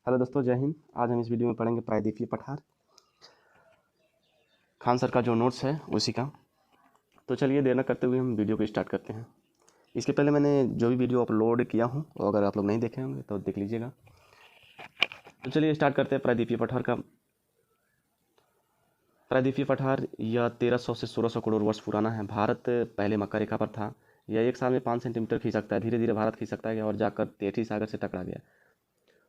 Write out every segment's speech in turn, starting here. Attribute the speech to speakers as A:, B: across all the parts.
A: Hello दोस्तों, जय हिंद। आज हम इस वीडियो में पढ़ेंगे प्रायद्वीपीय पठार, खान सर का जो नोट्स है उसी का। तो चलिए देर न करते हुए हम वीडियो को स्टार्ट करते हैं। इसके पहले मैंने जो भी वीडियो अपलोड किया हूँ और अगर आप लोग नहीं देखे होंगे तो देख लीजिएगा। तो चलिए स्टार्ट करते हैं प्रायद्वीपीय पठार का। प्रायद्वीपीय पठार यह 1300 से 1600 करोड़ वर्ष पुराना है। भारत पहले मक्का रेखा पर था। यह एक साल में 5 सेंटीमीटर खींच सकता है। धीरे धीरे भारत खींच सकता है और जाकर तेठी सागर से टकरा गया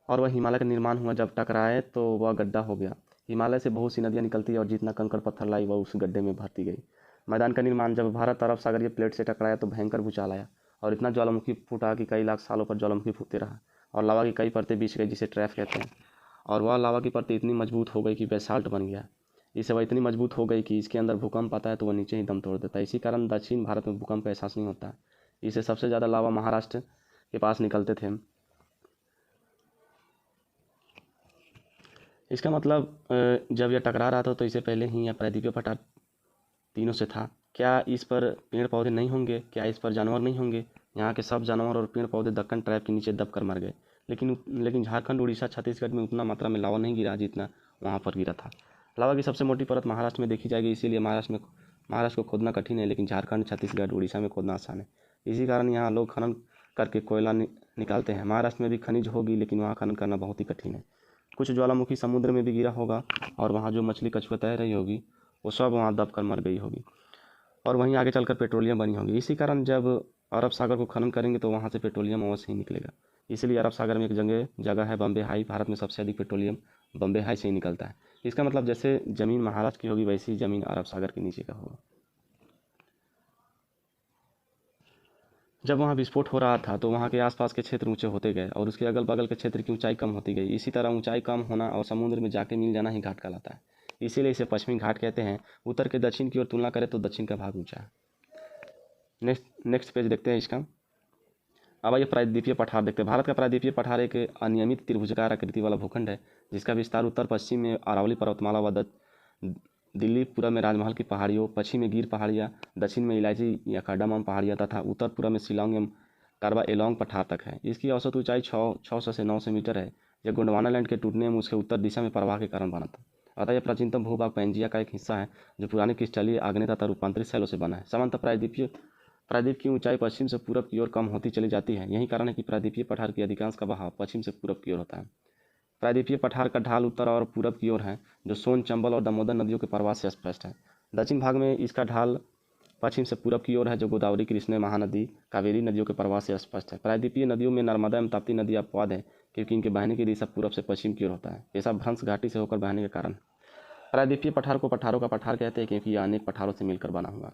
A: और वह हिमालय का निर्माण हुआ। जब टकराए तो वह गड्ढा हो गया। हिमालय से बहुत सी नदियाँ निकलती है और जितना कंकड़ पत्थर लाई वह उस गड्ढे में भरती गई। मैदान का निर्माण, जब भारत अरब सागरीय प्लेट से टकराया तो भयंकर भूचाल आया और इतना ज्वालामुखी फूटा कि कई लाख सालों पर ज्वालामुखी फूटते रहा और लावा की कई परतें बिछ गई, जिसे ट्रैप कहते हैं। और वह लावा की परतें इतनी मजबूत हो गई कि बेसाल्ट बन गया। इससे वह इतनी मजबूत हो गई कि इसके अंदर भूकंप आता है तो वह नीचे ही दम तोड़ देता है। इसी कारण दक्षिण भारत में भूकंप का एहसास नहीं होता। इससे सबसे ज़्यादा लावा महाराष्ट्र के पास निकलते थे। इसका मतलब जब यह टकरा रहा था तो इससे पहले ही यह प्रायद्वीपीय पठार तीनों से था। क्या इस पर पेड़ पौधे नहीं होंगे? क्या इस पर जानवर नहीं होंगे? यहाँ के सब जानवर और पेड़ पौधे दक्कन ट्रैप के नीचे दबकर मर गए। लेकिन झारखंड, उड़ीसा, छत्तीसगढ़ में उतना मात्रा में लावा नहीं गिरा जितना वहाँ पर गिरा था। लावा की सबसे मोटी परत महाराष्ट्र में देखी जाएगी। इसीलिए महाराष्ट्र को खोदना कठिन है, लेकिन झारखंड, छत्तीसगढ़, उड़ीसा में खोदना आसान है। इसी कारण यहाँ लोग खनन करके कोयला निकालते हैं। महाराष्ट्र में भी खनिज होगी, लेकिन वहाँ खनन करना बहुत ही कठिन है। कुछ ज्वालामुखी समुद्र में भी गिरा होगा और वहाँ जो मछली कछुआ तैर रही होगी वो सब वहाँ दब कर मर गई होगी और वहीं आगे चलकर पेट्रोलियम बनी होगी। इसी कारण जब अरब सागर को खनन करेंगे तो वहाँ से पेट्रोलियम अवश्य ही निकलेगा। इसलिए अरब सागर में एक जगह है बम्बे हाई। भारत में सबसे अधिक पेट्रोलियम बम्बे हाई से ही निकलता है। इसका मतलब जैसे ज़मीन महाराष्ट्र की होगी वैसी ज़मीन अरब सागर के नीचे का होगा। जब वहाँ विस्फोट हो रहा था तो वहाँ के आसपास के क्षेत्र ऊंचे होते गए और उसके अगल बगल के क्षेत्र की ऊंचाई कम होती गई। इसी तरह ऊंचाई कम होना और समुद्र में जाके मिल जाना ही घाट कहलाता है। इसीलिए इसे पश्चिमी घाट कहते हैं। उत्तर के दक्षिण की ओर तुलना करें तो दक्षिण का भाग ऊंचा है। नेक्स्ट पेज देखते हैं इसका। अब आइए प्रायद्वीपीय पठार देखते हैं। भारत का प्रायद्वीपीय पठार एक अनियमित त्रिभुजाकार आकृति वाला भूखंड है, जिसका विस्तार उत्तर पश्चिम में अरावली पर्वतमाला व दिल्ली पूर्व में राजमहल की पहाड़ियों, पश्चिम में गिर पहाड़ियाँ, दक्षिण में इलायची या कार्डामम पहाड़ियाँ तथा उत्तर पूर्व में शिलांग एवं कार्बा एलोंग पठार तक है। इसकी औसत ऊंचाई 600 से 900 मीटर है। यह गोंडवाना लैंड के टूटने में उसके उत्तर दिशा में प्रवाह के कारण बना था। अतः यह प्राचीनतम भूभाग पैंजिया का एक हिस्सा है, जो पुराने क्रिस्टलीय, आग्नेय तथा रूपांतरित शैलों से बना है। सामान्यतः प्रायद्वीप की ऊंचाई पश्चिम से पूरब की ओर कम होती चली जाती है। यही कारण है कि प्रायद्वीपीय पठार की अधिकांश का बहाव पश्चिम से पूरब की ओर होता है। प्रायद्वीपीय पठार का ढाल उत्तर और पूरब की ओर है, जो सोन, चंबल और दामोदर नदियों के प्रवाह से स्पष्ट है। दक्षिण भाग में इसका ढाल पश्चिम से पूरब की ओर है, जो गोदावरी, कृष्ण, महानदी, कावेरी नदियों के प्रवाह से स्पष्ट है। प्रायद्वीपीय नदियों में नर्मदा एवं ताप्ती नदी अपवाद है, क्योंकि इनके बहने की दिशा पूरब से पश्चिम की ओर होता है। ऐसा भ्रंश घाटी से होकर बहने के कारण प्रायद्वीपीय पठार को पठारों का पठार कहते हैं, क्योंकि यह अनेक पठारों से मिलकर बना हुआ।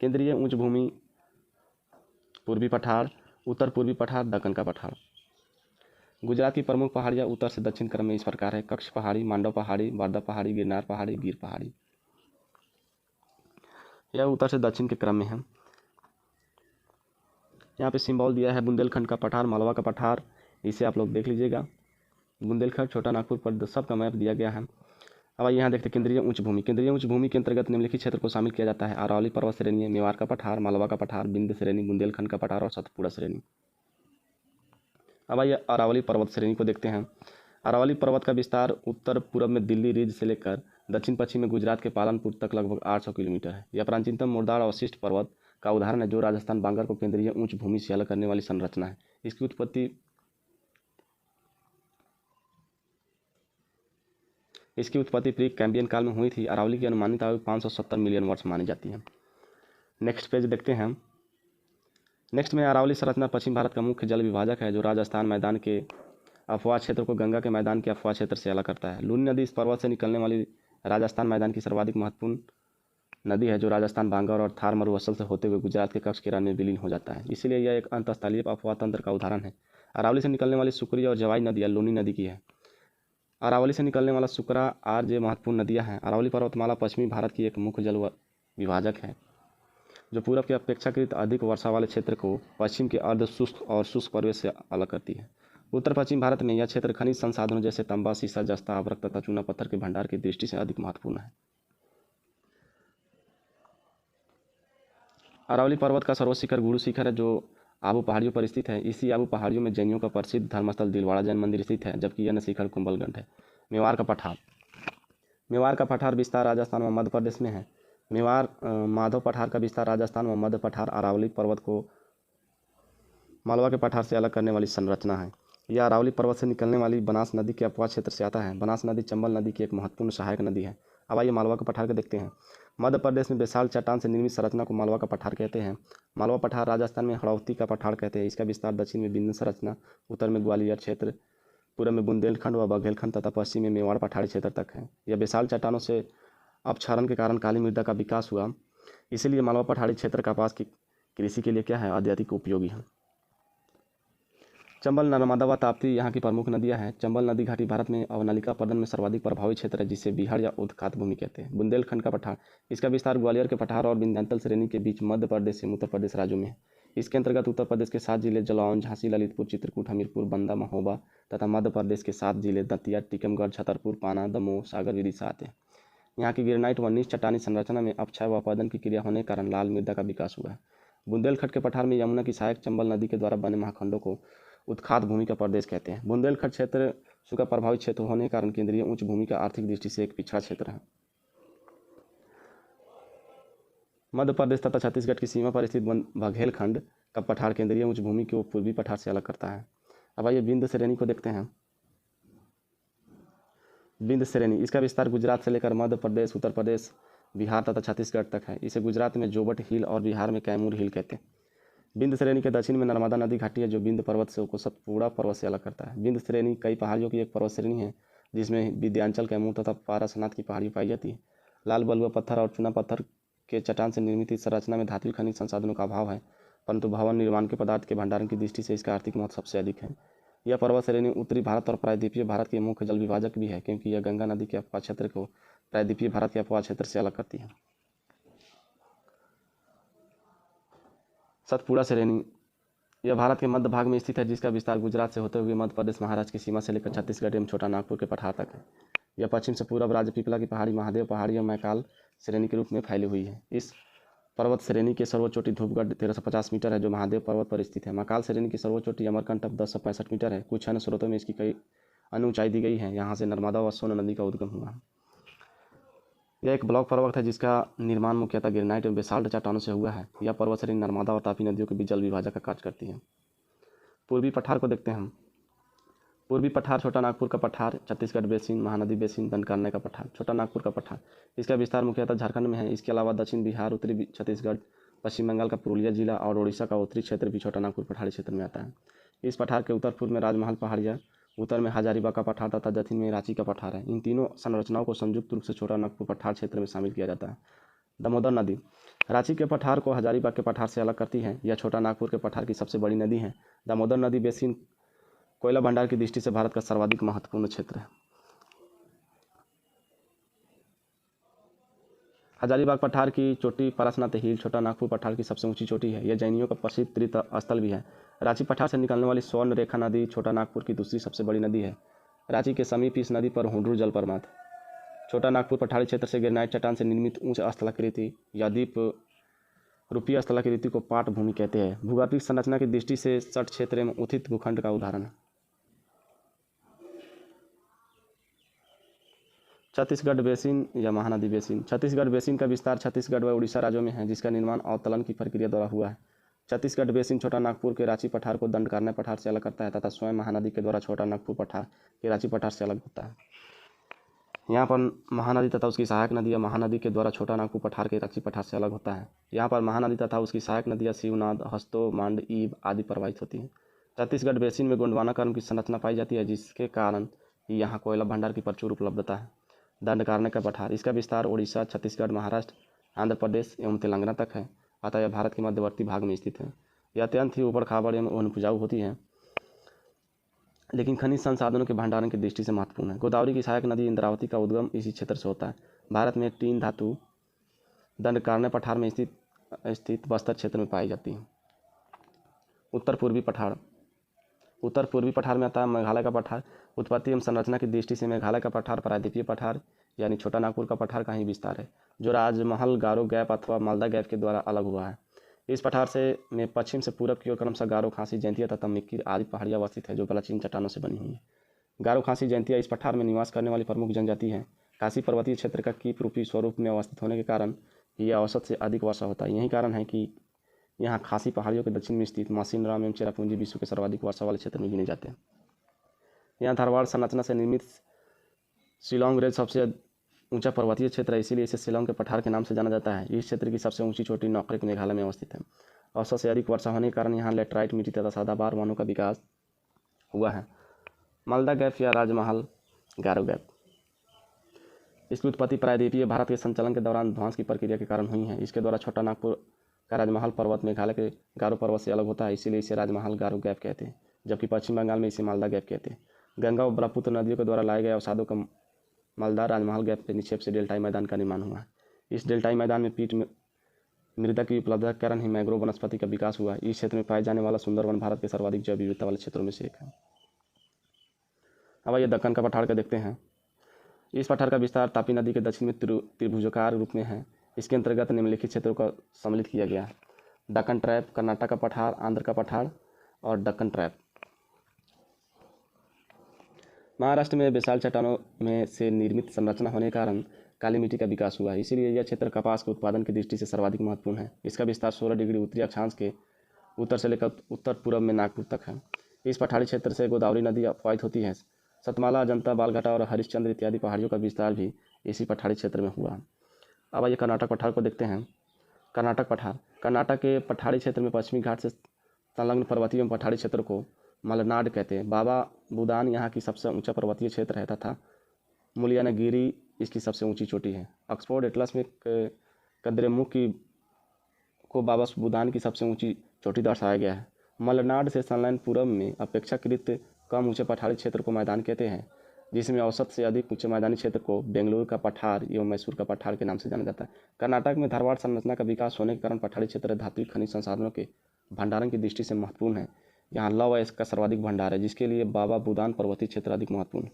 A: केंद्रीय उच्च भूमि, पूर्वी पठार, उत्तर पूर्वी पठार, दक्कन का पठार। गुजरात की प्रमुख पहाड़ियाँ उत्तर से दक्षिण क्रम में इस प्रकार है: कच्छ पहाड़ी, मांडव पहाड़ी, वर्धा पहाड़ी, गिरनार पहाड़ी, गिर पहाड़ी। यह उत्तर से दक्षिण के क्रम में है। यहाँ पे सिंबल दिया है बुंदेलखंड का पठार, मालवा का पठार। इसे आप लोग देख लीजिएगा। बुंदेलखंड, छोटा नागपुर पर सबका मैप दिया गया है। अब यहाँ देखते हैं केंद्रीय उच्च भूमि। केंद्रीय उच्च भूमि के अंतर्गत निम्नलिखित क्षेत्र को शामिल किया जाता है: अरावली पर्वत श्रेणी, मेवाड़ का पठार, मालवा का पठार, विंध्य श्रेणी, बुंदेलखंड का पठार और सतपुड़ा श्रेणी। अब आइए अरावली पर्वत श्रेणी को देखते हैं। अरावली पर्वत का विस्तार उत्तर पूर्व में दिल्ली रिज से लेकर दक्षिण पश्चिम में गुजरात के पालनपुर तक लगभग 800 किलोमीटर है। यह प्राचीनतम मुर्दार अवशिष्ट पर्वत का उदाहरण है, जो राजस्थान बांगर को केंद्रीय उच्च भूमि से अलग करने वाली संरचना है। इसकी उत्पत्ति प्री कैम्बियन काल में हुई थी। अरावली की अनुमानित आयु 570 मिलियन वर्ष मानी जाती है। नेक्स्ट पेज देखते हैं। नेक्स्ट में अरावली संरचना पश्चिम भारत का मुख्य जल विभाजक है, जो राजस्थान मैदान के अफवाह क्षेत्र को गंगा के मैदान के अफवाह क्षेत्र से अलग करता है। लूनी नदी इस पर्वत से निकलने वाली राजस्थान मैदान की सर्वाधिक महत्वपूर्ण नदी है, जो राजस्थान, बांगर और थार मरुस्थल से होते हुए गुजरात के कच्छ के रण में विलीन हो जाता है। इसीलिए यह एक अंतस्थलीय अफवाह तंत्र का उदाहरण है। अरावली से निकलने वाली सुकरी और जवाई नदियाँ लूनी नदी की है। अरावली से निकलने वाला सुकरा, आरजे महत्वपूर्ण नदियाँ हैं। अरावली पर्वतमाला पश्चिमी भारत की एक मुख्य जल विभाजक है, जो पूरब के अपेक्षाकृत अधिक वर्षा वाले क्षेत्र को पश्चिम के अर्ध शुष्क और शुष्क परिवेश से अलग करती है। उत्तर पश्चिम भारत में यह क्षेत्र खनिज संसाधनों जैसे तांबा, सीसा, जस्ता, अभ्रक तथा चूना पत्थर के भंडार की दृष्टि से अधिक महत्वपूर्ण है। अरावली पर्वत का सर्वोच्च शिखर गुरु शिखर है, जो आबू पहाड़ियों पर स्थित है। इसी आबू पहाड़ियों में जैनियों का प्रसिद्ध धर्मस्थल दिलवाड़ा जैन मंदिर स्थित है, जबकि अन्य शिखर कुंभलगढ़ है। मेवाड़ का पठार। मेवाड़ का पठार विस्तार राजस्थान व मध्य प्रदेश में है। मेवाड़ माधव पठार का विस्तार राजस्थान व मध्य पठार अरावली पर्वत को मालवा के पठार से अलग करने वाली संरचना है। यह अरावली पर्वत से निकलने वाली बनास नदी के अपवाद क्षेत्र से आता है। बनास नदी चंबल नदी की एक महत्वपूर्ण सहायक नदी है। अब आइए मालवा के पठार को देखते हैं। मध्य प्रदेश में विशाल चट्टान से निर्मित संरचना को मालवा का पठार कहते हैं। मालवा पठार राजस्थान में हड़ौती का पठार कहते हैं। इसका विस्तार दक्षिण में बिंदु संरचना, उत्तर में ग्वालियर क्षेत्र, पूर्व में बुंदेलखंड व बघेलखंड तथा पश्चिम में मेवाड़ पठारी क्षेत्र तक है। यह विशाल चट्टानों से अपक्षरण के कारण काली मृदा का विकास हुआ, इसीलिए मालवा पठारी क्षेत्र कपास की कृषि के लिए क्या है, अत्यधिक उपयोगी है। चंबल, नर्मदा व ताप्ती यहाँ की प्रमुख नदियाँ हैं। चंबल नदी घाटी भारत में अवनालिका प्रदन में सर्वाधिक प्रभावी क्षेत्र है, जिसे बिहार या उद्खात भूमि कहते हैं। बुंदेलखंड का पठार, इसका विस्तार ग्वालियर के पठार और विंध्यांचल श्रेणी के बीच मध्य प्रदेश से उत्तर प्रदेश राज्यों में है। इसके अंतर्गत उत्तर प्रदेश के 7 जिले जलौन, झांसी, ललितपुर, चित्रकूट, हमीरपुर, बंदा, महोबा तथा मध्य प्रदेश के 7 जिले दतिया, टीकमगढ़, छतरपुर, पाना, दमोह, सागर, विदिशा आते हैं। यहाँ की गिरनाइट व नीच चट्टानी संरचना में अपक्षय व अपरदन की क्रिया होने के कारण लाल मृदा का विकास हुआ है। बुंदेलखंड के पठार में यमुना की सहायक चंबल नदी के द्वारा बने महाखंडों को उत्खात भूमि का प्रदेश कहते हैं। बुंदेलखंड क्षेत्र सूखा प्रभावित क्षेत्र होने के कारण केंद्रीय उच्च भूमि का आर्थिक दृष्टि से एक पिछड़ा क्षेत्र है। मध्य प्रदेश तथा छत्तीसगढ़ की सीमा पर स्थित बघेलखंड का पठार केंद्रीय उच्च भूमि को पूर्वी पठार से अलग करता है। अब आइए विंध्य श्रेणी को देखते हैं। विंध्य श्रेणी, इसका विस्तार गुजरात से लेकर मध्य प्रदेश, उत्तर प्रदेश, बिहार तथा छत्तीसगढ़ तक है। इसे गुजरात में जोबट हिल और बिहार में कैमूर हिल कहते हैं। विंध्य श्रेणी के दक्षिण में नर्मदा नदी घाटी है, जो विंध्य पर्वत से को सतपुड़ा पर्वत से अलग करता है। विंध्य श्रेणी कई पहाड़ियों की एक पर्वत श्रेणी है, जिसमें विंध्याचल, कैमूर तथा पारसनाथ की पहाड़ी पाई जाती है। लाल बलुआ पत्थर और चूना पत्थर के चट्टान से निर्मित इस संरचना में धात्विक खनिज संसाधनों का अभाव है, परंतु भवन निर्माण के पदार्थ के भंडारण की दृष्टि से इसका आर्थिक महत्व सबसे अधिक है। यह पर्वत श्रेणी उत्तरी भारत और प्रायद्वीपीय भारत के मुख्य जल विभाजक भी है, क्योंकि यह गंगा नदी के अपवाद क्षेत्र को प्रायद्वीपीय भारत के अपवाद क्षेत्र से अलग करती है। सतपुड़ा श्रेणी, यह भारत के मध्य भाग में स्थित है, जिसका विस्तार गुजरात से होते हुए मध्य प्रदेश, महाराष्ट्र की सीमा से लेकर छत्तीसगढ़ एवं छोटा नागपुर के पठार तक है। यह पश्चिम से पूर्व राज्य पीपला की पहाड़ी, महादेव पहाड़ी और मैकाल श्रेणी के रूप में फैली हुई है। इस पर्वत श्रेणी की सर्वोच्च चोटी धूपगढ़ 1350 मीटर है, जो महादेव पर्वत पर स्थित है। महाकाल श्रेणी की सर्वोच्च चोटी अमरकंटक 1065 मीटर है। कुछ अन्य स्रोतों में इसकी कई अन्य ऊंचाई दी गई है। यहाँ से नर्मदा व सोन नदी का उद्गम हुआ है। यह एक ब्लॉक पर्वत है, जिसका निर्माण मुख्यतः ग्रेनाइट एवं बेसाल्ट चट्टानों से हुआ है। यह पर्वत श्रेणी नर्मदा और तापी नदियों के बीच जल विभाजक का कार्य करती है। पूर्वी पठार को देखते हैं हम। पूर्वी पठार, छोटा नागपुर का पठार, छत्तीसगढ़ बेसिन, महानदी बेसिन, दंडकारण्य का पठार। छोटा नागपुर का पठार, इसका विस्तार मुख्यतः झारखंड में है। इसके अलावा दक्षिण बिहार, उत्तरी छत्तीसगढ़, पश्चिम बंगाल का पुरुलिया जिला और ओडिशा का उत्तरी क्षेत्र भी छोटा नागपुर पठारी क्षेत्र में आता है। इस पठार के उत्तर पूर्व में राजमहल पहाड़ियाँ, उत्तर में हजारीबाग का पठार तथा दक्षिण में रांची का पठार है। इन तीनों संरचनाओं को संयुक्त रूप से छोटा नागपुर पठार क्षेत्र में शामिल किया जाता है। दामोदर नदी रांची के पठार को हजारीबाग के पठार से अलग करती है। यह छोटा नागपुर के पठार की सबसे बड़ी नदी है। दामोदर नदी बेसिन कोयला भंडार की दृष्टि से भारत का सर्वाधिक महत्वपूर्ण क्षेत्र है। हजारीबाग पठार की चोटी पारसनाथ हिल छोटा नागपुर पठार की सबसे ऊंची चोटी है। यह जैनियों का प्रसिद्ध तीर्थ स्थल भी है। रांची पठार से निकलने वाली स्वर्ण रेखा नदी छोटा नागपुर की दूसरी सबसे बड़ी नदी है। रांची के समीप इस नदी पर हुंड्रू जलप्रपात। छोटा नागपुर पठारी क्षेत्र से ग्रेनाइट चट्टान से निर्मित उच्च स्थलाकृति या द्वीप रूपीय स्थलाकृति को पाट भूमि कहते हैं। भूगर्भिक संरचना की दृष्टि से तट क्षेत्र में उत्थित भूखंड का उदाहरण है। छत्तीसगढ़ बेसिन या महानदी बेसिन। छत्तीसगढ़ बेसिन का विस्तार छत्तीसगढ़ व उड़ीसा राज्यों में है, जिसका निर्माण अवतलन की प्रक्रिया द्वारा हुआ है। छत्तीसगढ़ बेसिन छोटा नागपुर के रांची पठार को दंडकारण्य पठार से अलग करता है तथा स्वयं महानदी के द्वारा छोटा नागपुर पठार के रांची पठार से अलग होता है। यहाँ पर महानदी तथा उसकी सहायक नदियाँ महानदी के द्वारा छोटा नागपुर पठार के रांची पठार से अलग होता है। यहाँ पर महानदी तथा उसकी सहायक नदियाँ शिवनाथ, हस्तो, मांड, ईब आदि प्रवाहित होती हैं। छत्तीसगढ़ बेसिन में गोंडवाना कर्म की संरचना पाई जाती है, जिसके कारण यहाँ कोयला भंडार की प्रचुर उपलब्धता है। दंडकारण्य का पठार, इसका विस्तार ओडिशा, छत्तीसगढ़, महाराष्ट्र, आंध्र प्रदेश एवं तेलंगाना तक है, अतः यह भारत के मध्यवर्ती भाग में स्थित है। यह अत्यंत ही ऊबड़ खाबड़ एवं उपजाऊ होती है, लेकिन खनिज संसाधनों के भंडारण की दृष्टि से महत्वपूर्ण है। गोदावरी की सहायक नदी इंद्रावती का उद्गम इसी क्षेत्र से होता है। भारत में टीन धातु दंडकारण्य पठार में स्थित बस्तर क्षेत्र में पाई जाती है। उत्तर पूर्वी पठार, उत्तर पूर्वी पठार में आता है मेघालय का पठार। उत्पत्ति एवं संरचना की दृष्टि से मेघालय का पठार प्रायद्वीपीय पठार यानी छोटा नागपुर का पठार का ही विस्तार है, जो राजमहल, गारो गैप अथवा मालदा गैप के द्वारा अलग हुआ है। इस पठार से में पश्चिम से पूरब की ओर क्रमशः गारो, खासी, जैंतिया तथा मिक्की आदि पहाड़ियाँ अवस्थित है जो प्राचीन चट्टानों से बनी हुई है। गारो, खासी, जैंतिया इस पठार में निवास करने वाली प्रमुख जनजाति है। खासी पर्वतीय क्षेत्र का कीप रूपी स्वरूप में अवस्थित होने के कारण यह औसत से अधिक वर्षा होता है। यही कारण है कि यहाँ खासी पहाड़ियों के दक्षिण में स्थित मासिनराम एवं चेरापूंजी विश्व के सर्वाधिक वर्षा वाले क्षेत्र में गिने जाते हैं। यहाँ धारवाड़ संरचना से निर्मित शिलोंग रेंज सबसे ऊंचा पर्वतीय क्षेत्र है, इसीलिए इसे शिलोंग के पठार के नाम से जाना जाता है। इस क्षेत्र की सबसे ऊंची चोटी नौकरेक मेघालय में अवस्थित है। औसत से अधिक वर्षा होने के कारण यहाँ लेटराइट मिट्टी तथा सदाबहार वनों का विकास हुआ है। मालदा गैप या राजमहल गारो गैप, इसकी उत्पत्ति प्रायद्वीपीय भारत के संचालन के दौरान ध्वंस की प्रक्रिया के कारण हुई है। इसके द्वारा छोटा नागपुर का राजमहल पर्वत मेघालय के गारो पर्वत से अलग होता है, इसीलिए इसे राजमहल गारो गैप कहते हैं, जबकि पश्चिम बंगाल में इसे मालदा गैप कहते हैं। गंगा और ब्रह्मपुत्र नदियों के द्वारा लाए गए अवसादों का मालदा राजमहल गैप के निक्षेप से डेल्टाई मैदान का निर्माण हुआ है। इस डेल्टाई मैदान में पीठ मृदा की उपलब्धता के कारण ही मैंग्रोव वनस्पति का विकास हुआ। इस क्षेत्र में पाए जाने वाला सुंदरवन भारत के सर्वाधिक जैव विविधता वाले क्षेत्रों में से एक है। अब आइए दक्कन का पठार का देखते हैं। इस पठार का विस्तार तापी नदी के दक्षिण में त्रिभुजाकार रूप में है। इसके अंतर्गत निम्नलिखित क्षेत्रों का सम्मिलित किया गया है: दक्कन ट्रैप, कर्नाटक का पठार, आंध्र का पठार और दक्कन ट्रैप। महाराष्ट्र में विशाल चट्टानों में से निर्मित संरचना होने के कारण काली मिट्टी का विकास हुआ है, इसीलिए यह क्षेत्र कपास के उत्पादन की दृष्टि से सर्वाधिक महत्वपूर्ण है। इसका विस्तार 16 डिग्री उत्तरी अक्षांश के उत्तर से लेकर उत्तर पूर्व में नागपुर तक है। इस पठारी क्षेत्र से गोदावरी नदी प्रवाहित होती है। सतमाला, अजंता, बालघाटा और हरिश्चंद्र इत्यादि पहाड़ियों का विस्तार भी इसी पठारी क्षेत्र में हुआ। अब आइए कर्नाटक पठार को देखते हैं। कर्नाटक पठार, कर्नाटक के पठारी क्षेत्र में पश्चिमी घाट से संलग्न पर्वतीय एवं पठारी क्षेत्र को मलनाड कहते हैं। बाबा बुदान यहाँ की सबसे ऊंचा पर्वतीय क्षेत्र है तथा मुलियानागिरी इसकी सबसे ऊंची चोटी है। ऑक्सफोर्ड एटलस में कद्रेमुख को बाबा बुदान की सबसे ऊंची चोटी दर्शाया गया है। मलनाड से संलग्न पूर्व में अपेक्षाकृत कम ऊंचे पठारी क्षेत्र को मैदान कहते हैं, जिसमें औसत से अधिक ऊंचे मैदानी क्षेत्र को बेंगलुरु का पठार एवं मैसूर का पठार के नाम से जाना जाता है। कर्नाटक में धारवाड़ संरचना का विकास होने के कारण पठारी क्षेत्र धात्विक खनिज संसाधनों के भंडारण की दृष्टि से महत्वपूर्ण है। यहाँ लौह अयस्क का सर्वाधिक भंडार है, जिसके लिए बाबा बुदान पर्वतीय क्षेत्र अधिक महत्वपूर्ण है।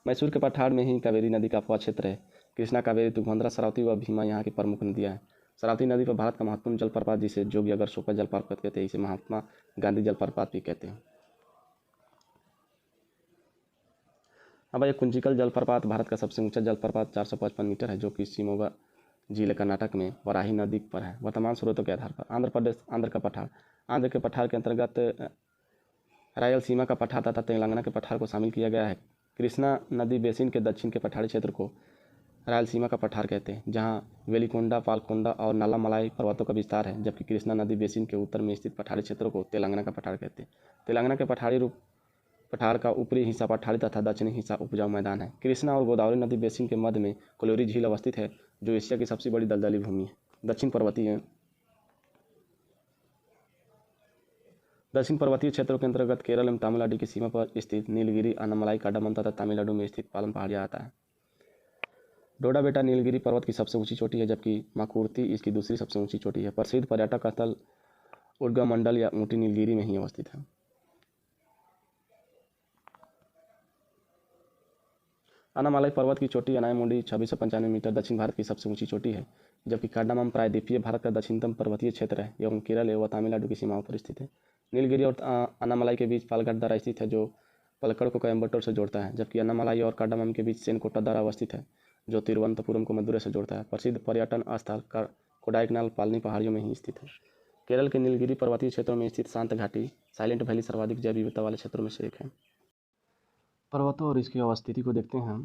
A: मैसूर के पठार में ही कावेरी नदी का अपवाह क्षेत्र है। कृष्णा, कावेरी, तुंगभद्रा, सरस्वती व भीमा यहाँ की प्रमुख नदियाँ हैं। सरस्वती नदी पर भारत का महत्वपूर्ण जलप्रपात, जिसे जोगी अगर सोका जलप्रपात कहते हैं, इसे महात्मा गांधी जलप्रपात भी कहते हैं। अब यह कुंचिकल जलप्रपात भारत का सबसे ऊंचा जलप्रपात 455 मीटर है, जो कि शिमोगा जिले कर्नाटक में वराही नदी पर है। वर्तमान स्रोतों के आधार पर आंध्र का पठार, आंध्र के पठार के अंतर्गत रायलसीमा का पठार तथा तेलंगाना के पठार को शामिल किया गया है। कृष्णा नदी बेसिन के दक्षिण के पठारी क्षेत्र को रायलसीमा का पठार कहते हैं, जहां वेलिकोंडा, पालकोंडा और नल्लामलाई पर्वतों का विस्तार है, जबकि कृष्णा नदी बेसिन के उत्तर में स्थित पठारी क्षेत्र को तेलंगाना का पठार कहते हैं। तेलंगाना के पठार का ऊपरी हिस्सा पठारी तथा दक्षिणी हिस्सा उपजाऊ मैदान है। कृष्णा और गोदावरी नदी बेसिन के मध्य में कोलोरी झील अवस्थित है, जो एशिया की सबसे बड़ी दलदली भूमि है। दक्षिण पर्वतीय क्षेत्रों के अंतर्गत केरल एवं तमिलनाडु की सीमा पर स्थित नीलगिरी, अन्नामलाई, काडामन तथा तमिलनाडु में स्थित पालन पहाड़ियाँ आता है। डोडा बेटा नीलगिरी पर्वत की सबसे ऊंची चोटी है, जबकि माकुर्ती इसकी दूसरी सबसे ऊंची चोटी है। प्रसिद्ध पर्यटक स्थल उडगमंडल या ऊटी नीलगिरी में ही अवस्थित है। अन्नामलाई पर्वत की चोटी अनायमुंडी 2695 मीटर दक्षिण भारत की सबसे ऊंची चोटी है, जबकि कार्डामम प्रायद्वीपीय भारत का दक्षिणतम पर्वतीय क्षेत्र है एवं केरल एवं तमिलनाडु की सीमाओं पर स्थित है। नीलगिरी और अन्नामलाई के बीच पालघाट दर्रा स्थित है, जो पलक्कड़ को कोयम्बटूर से जोड़ता है, जबकि अन्नामलाई और कार्डामम के बीच सेनकोटा दर्रा अवस्थित है, जो तिरुवनंतपुरम को मदुरै से जोड़ता है। प्रसिद्ध पर्यटन स्थल कोडाइकनाल पालनी पहाड़ियों में ही स्थित है। केरल के नीलगिरी पर्वतीय क्षेत्रों में स्थित शांत घाटी साइलेंट वैली सर्वाधिक जैव विविधता वाले क्षेत्रों में से एक है। पर्वतों और इसकी अवस्थिति को देखते हैं।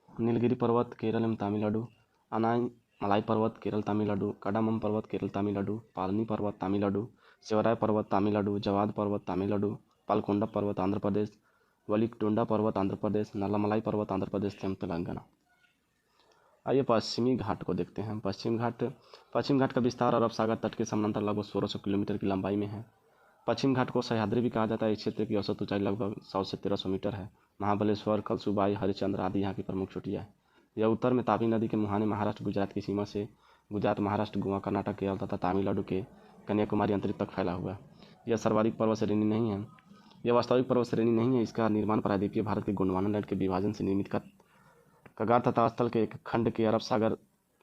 A: नीलगिरी पर्वत केरल एवं तमिलनाडु, अन्नामलाई पर्वत केरल तमिलनाडु, काडामम पर्वत केरल तमिलनाडु, पालनी पर्वत तमिलनाडु, शिवराय पर्वत तमिलनाडु, जवाद पर्वत तमिलनाडु, पालकोंडा पर्वत आंध्र प्रदेश, वलिकटोंडा पर्वत आंध्र प्रदेश, नल्लामलाई पर्वत आंध्र प्रदेश एवं तेलंगाना। आइए पश्चिमी घाट को देखते हैं। पश्चिम घाट का विस्तार अरब सागर तट के समानांतर लगभग 1600 किलोमीटर की लंबाई में है। पश्चिम घाट को सह्याद्री भी कहा जाता है। इस क्षेत्र की औसत ऊंचाई लगभग 100 से 1300 मीटर है। महाबलेश्वर, कलसुबाई, हरिश्चंद्र आदि यहाँ की प्रमुख चोटियाँ हैं। यह उत्तर में तापी नदी के मुहाने महाराष्ट्र गुजरात की सीमा से गुजरात, महाराष्ट्र, गोवा, कर्नाटक, केरल तथा तमिलनाडु के कन्याकुमारी अंतरिक्ष तक फैला हुआ है। यह सर्वाधिक पर्वत श्रेणी नहीं है। यह वास्तविक पर्वत श्रेणी नहीं है। इसका निर्माण प्रायद्वीपीय भारत के गोंडवाना लैंड के विभाजन से निर्मित कगार तथा स्थल के एक खंड के अरब सागर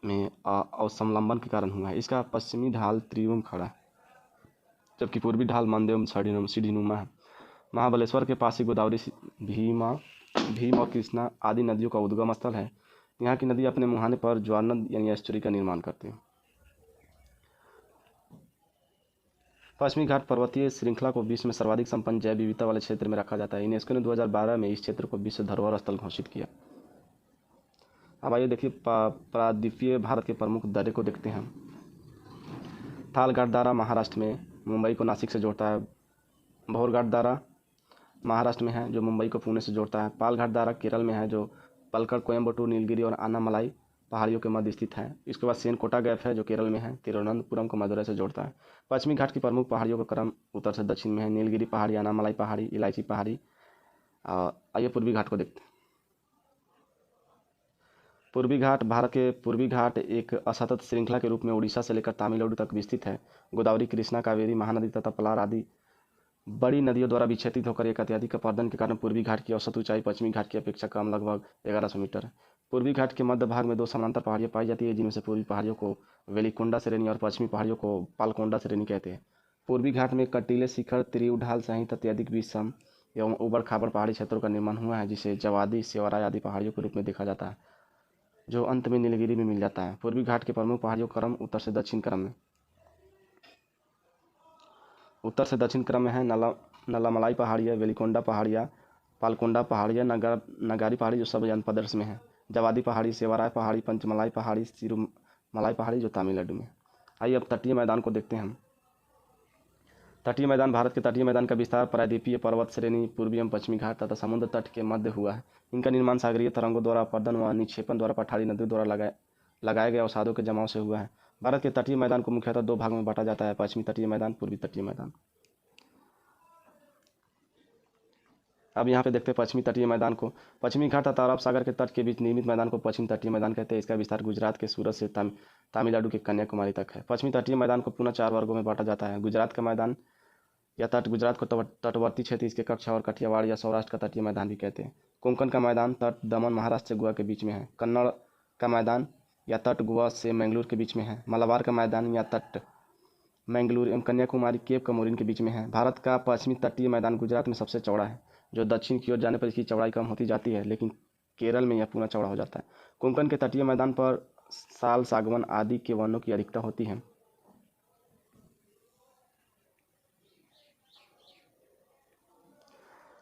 A: में अवसंलंबन के कारण हुआ है। इसका पश्चिमी ढाल त्रिभुज खड़ा है, जबकि पूर्वी ढाल मंद सीढ़ीनुमा है। महाबलेश्वर के पास ही गोदावरी, भीम और कृष्णा आदि नदियों का उद्गम स्थल है। यहाँ की नदी अपने मुहाने पर ज्वारनद यानी एस्चुरी का निर्माण करती है। पश्चिमी घाट पर्वतीय श्रृंखला को विश्व में सर्वाधिक संपन्न जैव विविधता वाले क्षेत्र में रखा जाता है। यूनेस्को ने 2012 में इस क्षेत्र को विश्व धरोहर स्थल घोषित किया। अब आइए देखिए प्रायद्वीपीय भारत के प्रमुख दर्रे को देखते हैं। थालघाट दारा महाराष्ट्र में मुंबई को नासिक से जोड़ता है। भोरघाट दारा महाराष्ट्र में है जो मुंबई को पुणे से जोड़ता है। पालघाट दारा केरल में है जो पलक्कड़, कोयम्बटूर, नीलगिरी और अन्नामलाई पहाड़ियों के मध्य स्थित है। इसके बाद सेनकोटा गैप है जो केरल में है, तिरुवनंतपुरम को मदुरई से जोड़ता है। पश्चिमी घाट की प्रमुख पहाड़ियों का क्रम उत्तर से दक्षिण में है। नीलगिरी पहाड़ी, अन्नामलाई पहाड़ी, इलायची पहाड़ी। आइए पूर्वी घाट को देखते हैं। पूर्वी घाट भारत के पूर्वी घाट एक असतत श्रृंखला के रूप में उड़ीसा से लेकर तमिलनाडु तक विस्तृत है। गोदावरी, कृष्णा, कावेरी, महानदी तथा पलार आदि बड़ी नदियों द्वारा विक्षेपित होकर एक अत्यधिक अपरदन के कारण पूर्वी घाट की औसत ऊंचाई पश्चिमी घाट की अपेक्षा कम लगभग 1100 मीटर है। पूर्वी घाट के मध्य भाग में दो समानांतर पहाड़ियाँ पाई जाती है, जिनमें से पूर्वी पहाड़ियों को वेलिकोंडा श्रेणी और पश्चिमी पहाड़ियों को पालकोंडा श्रेणी कहते हैं। पूर्वी घाट में कटीले शिखर, त्रिउढ़ ढाल सहित अत्यधिक विषम एवं उबड़ खाबड़ पहाड़ी क्षेत्रों का निर्माण हुआ है, जिसे जवादी, सेवराय आदि पहाड़ियों के रूप में देखा जाता है, जो अंत में नीलगिरी में मिल जाता है। पूर्वी घाट के प्रमुख पहाड़ियों का क्रम उत्तर से दक्षिण क्रम में है। नलामलाई पहाड़ियाँ, वेलिकोंडा पहाड़ियाँ, पालकोंडा पहाड़ियाँ, नगारी पहाड़ी जो सब आंध्र प्रदेश में है, जवादी पहाड़ी, सेवाराय पहाड़ी, पंचमलाई पहाड़ी, सिरुमलाई पहाड़ी जो तमिलनाडु में। आइए अब तटीय मैदान को देखते हैं हम। तटीय मैदान भारत के तटीय मैदान का विस्तार प्रायद्वीपीय पर्वत श्रेणी, पूर्वी एवं पश्चिमी घाट तथा समुद्र तट के मध्य हुआ है। इनका निर्माण सागरीय तरंगों द्वारा अपरदन व निक्षेपण द्वारा पठारी नदियों द्वारा लगाए गए अवसादों के जमाव से हुआ है। भारत के तटीय मैदान को मुख्यतः दो भागों में बांटा जाता है, पश्चिमी तटीय मैदान, पूर्वी तटीय मैदान। अब यहाँ पे देखते हैं पश्चिमी तटीय मैदान को। पश्चिमी घाट तथा अरब सागर के तट के बीच निर्मित मैदान को पश्चिमी तटीय मैदान कहते हैं। इसका विस्तार गुजरात के सूरत से तमिलनाडु के कन्याकुमारी तक है। पश्चिमी तटीय मैदान को पुनः 4 वर्गों में बांटा जाता है। गुजरात का मैदान या तट, गुजरात को तटवर्ती क्षेत्र, इसके कच्छ और कठियावाड़ या सौराष्ट्र का तटीय मैदान भी कहते हैं। कोंकण का मैदान तट दमन, महाराष्ट्र से गोवा के बीच में है। कन्नड़ का मैदान या तट गोवा से मैंगलोर के बीच में है। मलाबार का मैदान या तट मैंगलोर एवं कन्याकुमारी, केप कमोरिन के बीच में है। भारत का पश्चिमी तटीय मैदान गुजरात में सबसे चौड़ा है, जो दक्षिण की ओर जाने पर इसकी चौड़ाई कम होती जाती है, लेकिन केरल में यह पुनः चौड़ा हो जाता है। कोंकण के तटीय मैदान पर साल, सागवन आदि के वनों की अधिकता होती है।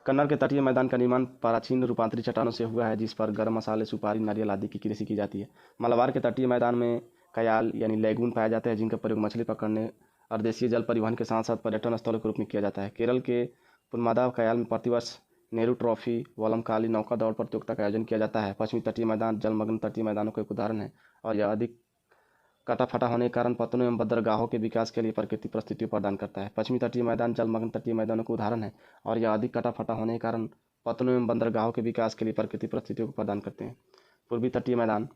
A: कन्नड़ के तटीय मैदान का निर्माण प्राचीन रूपांतरित चट्टानों से हुआ है, जिस पर गर्म मसाले, सुपारी, नारियल आदि की कृषि की जाती है। मलाबार के तटीय मैदान में कयाल यानी लैगून पाए जाते हैं, जिनका प्रयोग मछली पकड़ने और देशीय जल परिवहन के साथ साथ पर्यटन स्थलों के रूप में किया जाता है। केरल के पुनमादा कयाल में प्रतिवर्ष नेहरू ट्रॉफी वल्लमकाली नौका दौड़ प्रतियोगिता का आयोजन किया जाता है। पश्चिमी तटीय मैदान जलमग्न तटीय मैदानों का एक उदाहरण है और यह अधिक कटाफटा होने के कारण पत्तनों एवं बंदरगाहों के विकास के लिए प्राकृतिक परिस्थितियों प्रदान करता है। पश्चिमी तटीय मैदान जलमग्न तटीय मैदानों का उदाहरण है और यह अधिक कटाफटा होने के कारण पत्तनों एवं बंदरगाहों के विकास के लिए प्राकृतिक परिस्थितियों को प्रदान करते हैं। पूर्वी तटीय मैदान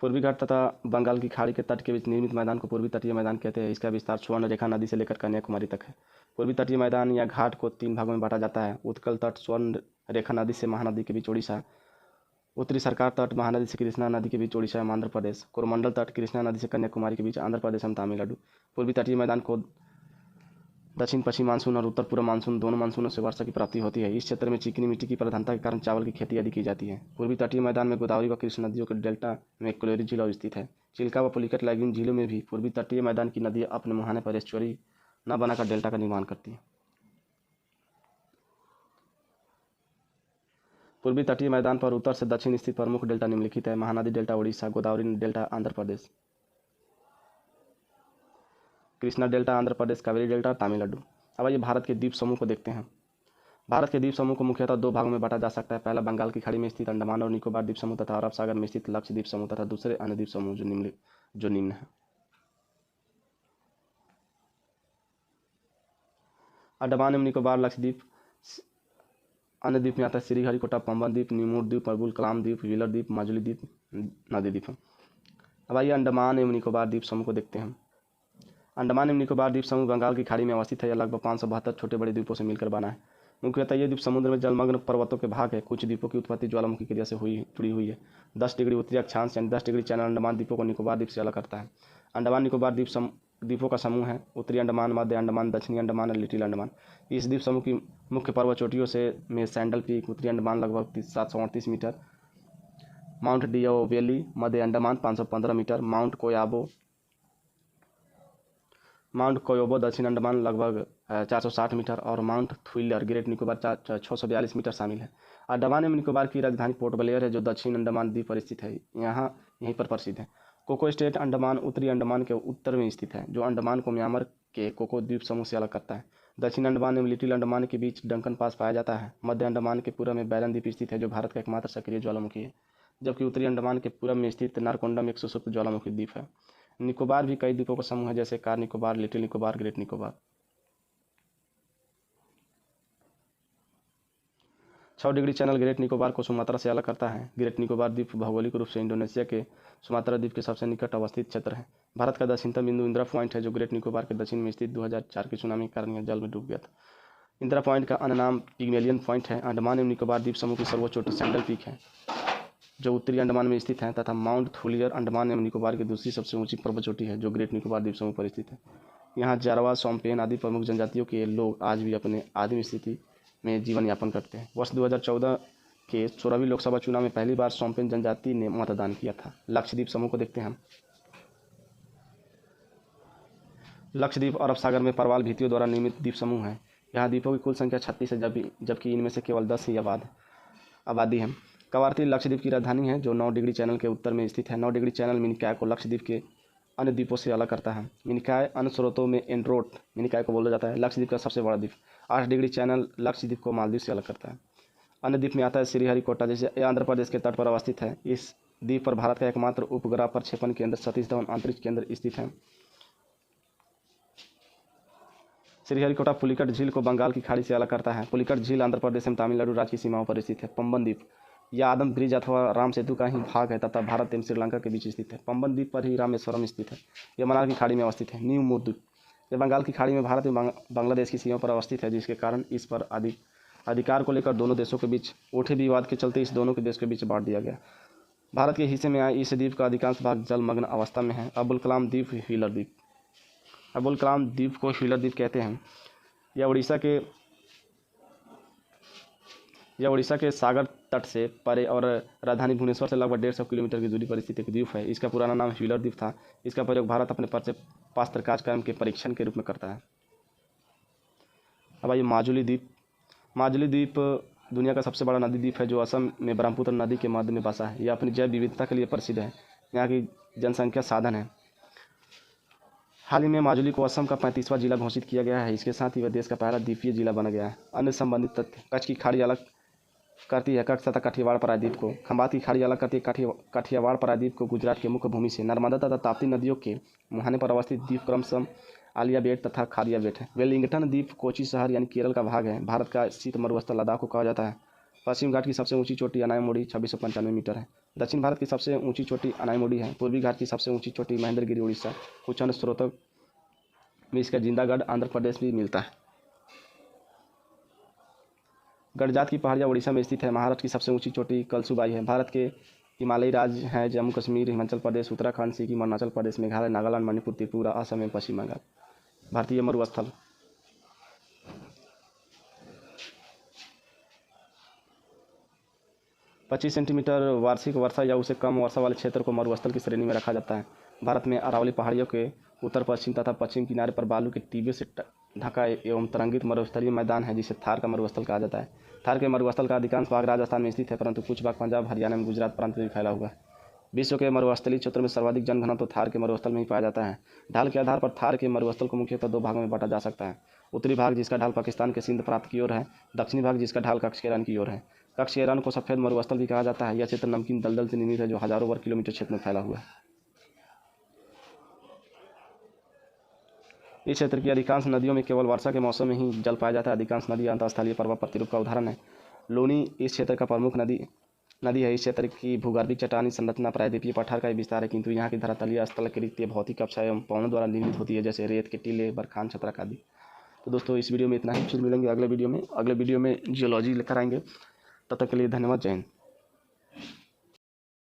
A: पूर्वी घाट तथा बंगाल की खाड़ी के तट के बीच निर्मित मैदान को पूर्वी तटीय मैदान कहते हैं। इसका विस्तार स्वर्ण रेखा नदी से लेकर कन्याकुमारी तक है। पूर्वी तटीय मैदान या घाट को 3 भागों में बांटा जाता है। उत्कल तट स्वर्ण रेखा नदी से महानदी के बीच ओडिशा, उत्तरी सरकार तट महानदी से कृष्णा नदी के बीच ओडिशा एवं आंध्र प्रदेश, कोरोमंडल तट कृष्णा नदी से कन्याकुमारी के बीच आंध्र प्रदेश एवं तमिलनाडु। पूर्वी तटीय मैदान को दक्षिण पश्चिम मानसून और उत्तर पूर्व मानसून दोनों मानसूनों से वर्षा की प्राप्ति होती है। इस क्षेत्र में चिकनी मिट्टी की प्रधानता के कारण चावल की खेती अधिक की जाती है। पूर्वी तटीय मैदान में गोदावरी व कृष्ण नदियों के डेल्टा में कोलेरी झील स्थित है। चिल्का व पुलिकट लैगून झीलों में भी पूर्वी तटीय मैदान की नदियाँ अपने मुहाने पर एस्चुरी न बनाकर डेल्टा का निर्माण करती हैं। पूर्वी तटीय मैदान पर उत्तर से दक्षिण स्थित प्रमुख डेल्टा निम्नलिखित है। Mahanadi delta Orissa, Godavari delta Andhra Pradesh, Krishna delta Andhra Pradesh, Kaveri delta Tamil Nadu. अब आइए भारत के द्वीप समूह को देखते हैं। भारत के द्वीप समूह को मुख्यतः 2 भागों में बांटा जा सकता है। पहला बंगाल की खाड़ी में स्थित अंडमान और निकोबार द्वीप समूह तथा अरब सागर में स्थित लक्षद्वीप समूह तथा दूसरे अन्य द्वीप समूह जो निम्न है। अंडमान एवं निकोबार, लक्षद्वीप। अन्य द्वीप में आता है श्रीहरिकोटा, पंबन द्वीप, निमूर द्वीप, मरबुल कलाम द्वीप, व्हीलर द्वीप, माजुली द्वीप, नदी द्वीप। अब आइए अंडमान एवं निकोबार द्वीप समूह को देखते हैं। अंडमान एवं निकोबार द्वीप समूह बंगाल की खाड़ी में अवस्थित है। यह लगभग 572 छोटे बड़े द्वीपों से मिलकर बना है। मुख्यतः ये द्वीप समुद्र में जलमग्न पर्वतों के भाग है। कुछ द्वीपों की उत्पत्ति ज्वालामुखी क्रिया से जुड़ी हुई है। 10 डिग्री उत्तरी अक्षांश यानी 10 डिग्री चैनल अंडमान द्वीपों को निकोबार द्वीप से अलग करता है। अंडमान निकोबार द्वीपों का समूह है। उत्तरी अंडमान, मध्य अंडमान, दक्षिणी अंडमान और लिटिल अंडमान। इस द्वीप समूह की मुख्य पर्वत चोटियों में सैंडल पीक उत्तरी अंडमान लगभग 738 मीटर, माउंट डिओवेली मध्य अंडमान 515 मीटर, माउंट कोयोबो दक्षिण अंडमान लगभग 460 मीटर और माउंट थ्विलर ग्रेट निकोबार 642 मीटर शामिल है। अंडमान एवं निकोबार की राजधानी पोर्ट ब्लेयर है जो दक्षिण अंडमान द्वीप पर स्थित है। यहीं पर प्रसिद्ध है। कोको स्टेट अंडमान उत्तरी अंडमान के उत्तर में स्थित है जो अंडमान को म्यांमार के कोको द्वीप समूह से अलग करता है। दक्षिण अंडमान एवं लिटिल अंडमान के बीच डंकन पास पाया जाता है। मध्य अंडमान के पूर्व में बैरन द्वीप स्थित है जो भारत का एकमात्र सक्रिय ज्वालामुखी है, जबकि उत्तरी अंडमान के पूर्व में स्थित नारकोंडम एक सुषुप्त ज्वालामुखी द्वीप है। निकोबार भी कई द्वीपों का समूह है जैसे car Nicobar, little Nicobar, great Nicobar. 6 degree channel great Nicobar को सुमात्रा से अलग करता है। ग्रेट निकोबार द्वीप भौगोलिक रूप से इंडोनेशिया के सुमात्रा द्वीप के सबसे निकट अवस्थित क्षेत्र है। भारत का दक्षिणतम बिंदु इंदिरा पॉइंट है जो ग्रेट निकोबार के दक्षिण में स्थित 2004 की सुनामी के कारण यह जल में डूब गया था। इंदिरा पॉइंट का अन्य नाम पिग्मेलियन पॉइंट है। अंडमान एवं निकोबार द्वीप समूह की सर्वोच्च चोटी सैंडल पीक है जो उत्तरी अंडमान में स्थित है, तथा माउंट थ्विलियर अंडमान एवं निकोबार की दूसरी सबसे ऊंची पर्वत चोटी है जो ग्रेट निकोबार द्वीप समूह पर स्थित है। यहाँ जारवा, सोम्पेन आदि प्रमुख जनजातियों के लोग आज भी अपने आदिम स्थिति में जीवन यापन करते हैं। वर्ष 2014 के 16वीं लोकसभा चुनाव में पहली बार सोम्पेन जनजाति ने मतदान किया था। लक्षद्वीप समूह को देखते हैं हम। लक्षद्वीप अरब सागर में परवाल भीतियों द्वारा निर्मित द्वीप समूह है। यहाँ द्वीपों की कुल संख्या 36 है, जबकि इनमें से केवल 10 ही आबादी है। कवारती लक्षद्वीप की राजधानी है जो 9 डिग्री चैनल के उत्तर में स्थित है। 9 डिग्री चैनल मिनिकॉय को लक्षद्वीप के अन्य द्वीपों से अलग करता है। मिनिकॉय अन्य स्रोतों में एंड्रोट मिनिकॉय को बोला जाता है, लक्षद्वीप का सबसे बड़ा द्वीप। 8 डिग्री चैनल लक्षद्वीप को मालदीव से अलग करता है। अन्य द्वीप में आता है श्रीहरिकोटा, जैसे आंध्र प्रदेश के तट पर अवस्थित है। इस द्वीप पर भारत का एकमात्र उपग्रह प्रक्षेपण केंद्र सतीश धवन अंतरिक्ष केंद्र स्थित है। श्रीहरिकोटा पुलिकट झील को बंगाल की खाड़ी से अलग करता है। पुलिकट झील आंध्र प्रदेश एवं तमिलनाडु राज्य की सीमाओं पर स्थित है। पंबन द्वीप यह आदम ब्रिज अथवा राम सेतु का ही भाग है तथा भारत एवं श्रीलंका के बीच स्थित है। पंबन द्वीप पर ही रामेश्वरम स्थित है। यह मन्नार की खाड़ी में अवस्थित है। न्यू मूर द्वीप यह बंगाल की खाड़ी में भारत एवं बांग्लादेश की सीमा पर अवस्थित है, जिसके कारण इस पर अधिकार को लेकर दोनों देशों के बीच उठे विवाद के चलते इस दोनों के देश के बीच बांट दिया गया। भारत के हिस्से में आए इस द्वीप का अधिकांश भाग जलमग्न अवस्था में है। अबुल कलाम द्वीप व्हीलर द्वीप अबुल कलाम द्वीप को व्हीलर द्वीप कहते हैं। यह उड़ीसा के सागर तट से परे और राजधानी भुवनेश्वर से लगभग 150 किलोमीटर की दूरी पर स्थित एक द्वीप है। इसका पुराना नाम व्हीलर द्वीप था। इसका प्रयोग भारत अपने पास्त्र कार्यक्रम के परीक्षण के रूप में करता है। अब आइए माजुली द्वीप। माजुली द्वीप दुनिया का सबसे बड़ा नदी द्वीप है जो असम में ब्रह्मपुत्र नदी के मध्य में बसा है। यह अपनी जैव विविधता के लिए प्रसिद्ध है। यहाँ की जनसंख्या साधन है। हाल ही में माजुली को असम का 35वां जिला घोषित किया गया है। इसके साथ ही वह देश का पहला द्वीपीय जिला बन गया है। अन्य संबंधित तथ्य: कच्छ की खाड़ी अलग करती है कच्छ तथा काठियावाड़ प्रायद्वीप को। खंबात की खाड़ी अलग करती है काठियावाड़ प्रायद्वीप को गुजरात के मुख्य भूमि से। नर्मदा तथा ताप्ती नदियों के मुहाने पर अवस्थित द्वीप क्रमशः आलिया बेट तथा खारिया बेट है। वेलिंगटन द्वीप कोची शहर यानी केरल का भाग है। भारत का शीत मरुस्थल लद्दाख को कहा जाता है। पश्चिम घाट की सबसे ऊंची चोटी अनायमुड़ी 2695 मीटर है। दक्षिण भारत की सबसे ऊंची चोटी अनायमुड़ी है। पूर्वी घाट की सबसे ऊंची चोटी महेंद्रगिरी उड़ीसा। कुछ अन्य स्रोतों में इसका जिंदागढ़ आंध्र प्रदेश भी मिलता है। गडजात की पहाड़ियाँ उड़ीसा में स्थित है। महाराष्ट्र की सबसे ऊंची चोटी कलसुबाई है। भारत के हिमालयी राज्य हैं जम्मू कश्मीर, हिमाचल प्रदेश, उत्तराखंड, सिक्किम, अरुणाचल प्रदेश, मेघालय, नागालैंड, मणिपुर, त्रिपुरा, असम एवं पश्चिम बंगाल। भारतीय मरुस्थल: 25 सेंटीमीटर वार्षिक वर्षा या उससे कम वर्षा वाले क्षेत्र को मरुस्थल की श्रेणी में रखा जाता है। भारत में अरावली पहाड़ियों के उत्तर पश्चिम तथा पश्चिम किनारे पर बालू के टीबे से ढका एवं तरंगित मरुस्थलीय मैदान है जिसे थार का मरुस्थल कहा जाता है। थार के मरुस्थल का अधिकांश भाग राजस्थान में स्थित है, परंतु कुछ भाग पंजाब, हरियाणा में गुजरात प्रांत में भी फैला हुआ है। विश्व के मरुस्थलीय क्षेत्रों में सर्वाधिक जनघनत्व थार के मरुस्थल में ही पाया जाता है। ढाल के आधार पर थार के मरुस्थल को मुख्यतः 2 भागों में बांटा जा सकता है। उत्तरी भाग जिसका ढाल पाकिस्तान के सिंध प्रांत की ओर है, दक्षिणी भाग जिसका ढाल कच्छ के रण की ओर है। कच्छ के रण को सफेद मरुस्थल भी कहा जाता है। यह क्षेत्र नमकीन दलदल से निर्मित है जो हजारों वर्ग किलोमीटर क्षेत्र में फैला हुआ है। इस क्षेत्र की अधिकांश नदियों में केवल वर्षा के मौसम में ही जल पाया जाता है। अधिकांश नदी अंतःस्थलीय प्रवाह प्रतिरूप का उदाहरण है। लोनी इस क्षेत्र का प्रमुख नदी है। इस क्षेत्र की भूगर्भिक चट्टानी संरचना प्रायद्वीपीय पठार का ही विस्तार है, किंतु यहाँ की धरातलीय स्थलाकृतिक भौतिक अक्षय एवं पवनों द्वारा निर्मित होती है, जैसे रेत के टीले, बरखान, छत्रक आदि। तो दोस्तों इस वीडियो में इतना ही, फिर मिलेंगे अगले वीडियो में जियोलॉजी लेकर आएंगे। तब तक के लिए धन्यवाद, जय हिंद।